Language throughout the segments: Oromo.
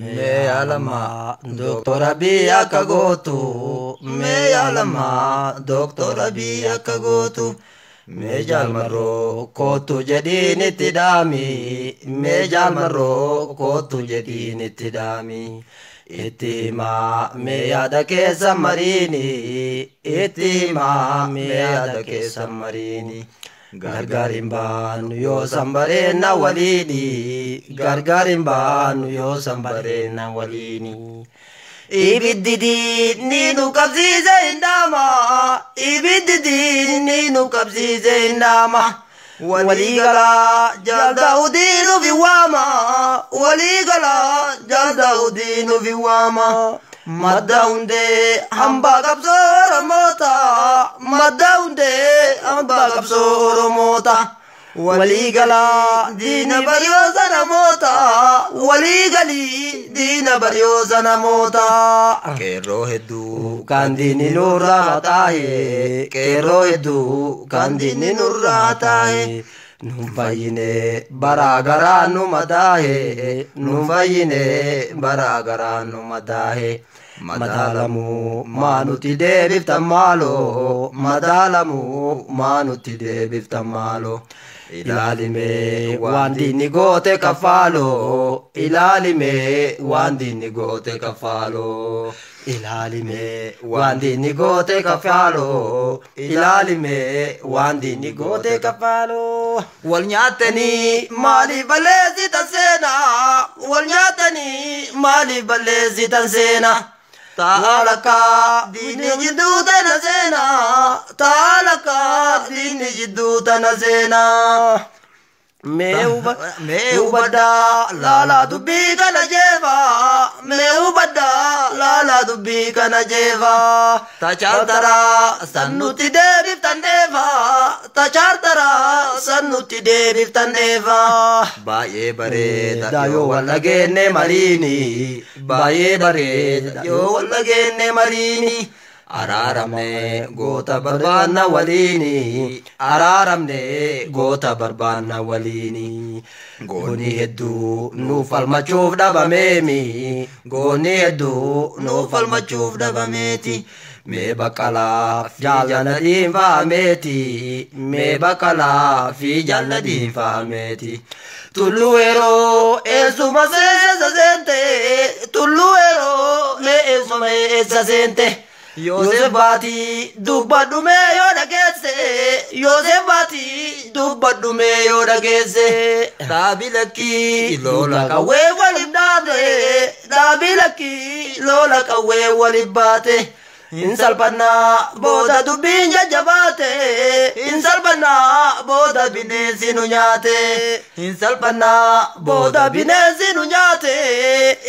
Me alama doktora biya kagotu me alama doktora biya kagotu me jalmaro kotu jadini tidami me jalmaro kotu jadini tidami itima me yada kesa marini itima me yada kesa marini gargarimbanu yo sambarena walini gargarimbanu yo sambarena walini ibididi ninu kabzize indama ibididi ninu kabzize indama waligala jalda udinu viwama waligala jalda udinu viwama madaunde hamba kapsoro mota madaunde hamba kapsoro mota waligala dina bariyozana mota waligali dina bariyozana mota kero hedu kandini nurra matahe kero hedu kandini nurra matahe numfayine baragara numadahe numfayine baragara numadahe madalamu manuti debifta malo madalamu manuti debifta malo ilalime wandini gote kafalo ilalime wandini gote kafalo ilalime wandini gote kafalo ilalime wandini gote kafalo walnyatani mali balezi tasena walnyatani mali balezi tasena Talaka dini jiddu tanazena Talaka dini jiddu tanazena Meubada lala dubbi kana jeva Meubada lala dubbi kana jeva Tachartara sannuti deebiftaneva Tachartara sannuti deebiftaneva Baye bareeda yo wallagenne marini Baye bareeda yo wallagenne marini Araramne gota barbana walini Araramne gota barbana walini Goni heddu nufal machuf dabamemi Goni heddu nufal machuf dabameti Me bakala fi jannatin faameti Me bakala fi jannatin faameti Tulluero esuma sesa sente Tulluero esuma sesa sente Yosef Bati dubbadhume yoo dhageesse Yosef Bati dubbadhume yoo dhageesse Dhaabilakki lola qawwee walib dhaabde Dhaabilakki lola qawwee walib baate Insalpannaa booda dubbiin jajjabaate Insalpannaa booda bineensi nu nyaate Insalpannaa booda bineensi nu nyaate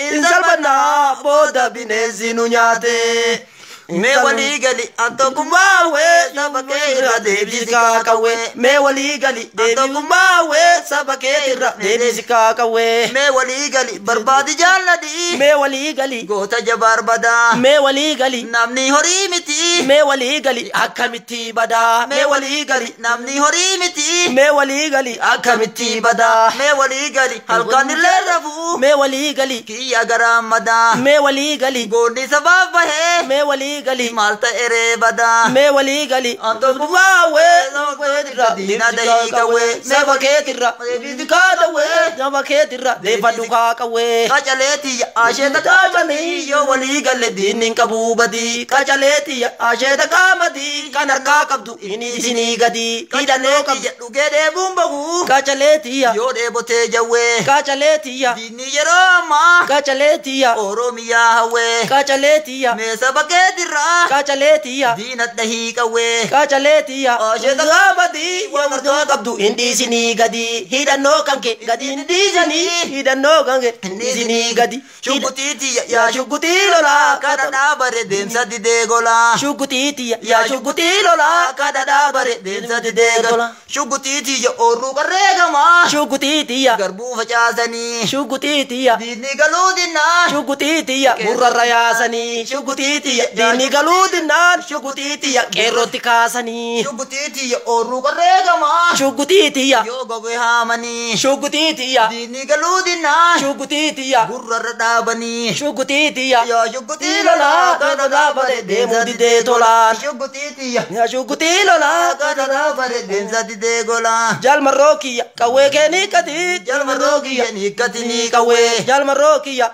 Insalpannaa booda bineensi nu nyaate Me waligali antokumawe sabakera debisika kawe Me waligali antokumawe sabakera debisika kawe Me waligali barbadi jalladi Me waligali gota jabarbada Me waligali namni horimiti Me waligali akamiti bada Me waligali namni horimiti Me waligali akamiti bada Me waligali halkanille rafu Me waligali kiya garamada Me waligali goni sabab he Me waligali malta ere bada me wali gali anto buwawe sabaketira dina dahi kawe sabaketira dikada we sabaketira defaduka kawe kachaleti asheta kamani yo wali gali dinin kabubadi kachaleti asheta kamadi kanarka kabdu ini sini gadi kidane kabdu gede bumbagu kachaleti yo debote jawe kachaleti dini yeroma kachaleti oromia hawe kachaleti me sabaketira Kachaletiya Dinat dahi kawe Kachaletiya Asheta gabadi Wamarto kabdu hindi sini gadi Hidanno kanke gadi hindi sini Hidanno kanke hindi sini gadi Shukutitiya ya shukutilola Kadada bare demsa didegola Shukutitiya ya shukutilola Kadada bare demsa didegola Shukutitiya oru karregama Shukutitiya garbu facasani Shukutitiya Dini galudinaan shugutiitiya murrarra yaasanii shugutiitiya diinni galuudinaan shugutiitiya qeerrootti kaasanii shugutiitiya oorruu qarreegamaa shugutiitiya yoo gobe haamanii shugutiitiya diinni galudinaan shugutiitiya gurrarra dhaabanii shugutiitiya yoo shugutii lolaa kana dhaabate deemuu didee tolaan shugutiitiya shugutii lolaa kana dhaabate deemsa didee golaan jalmarroo kiyya qawwee kee ni qati jalmarroo kiyya ni qati ni qawwee jalmarroo kiyya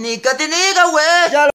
ni qati ni qawwee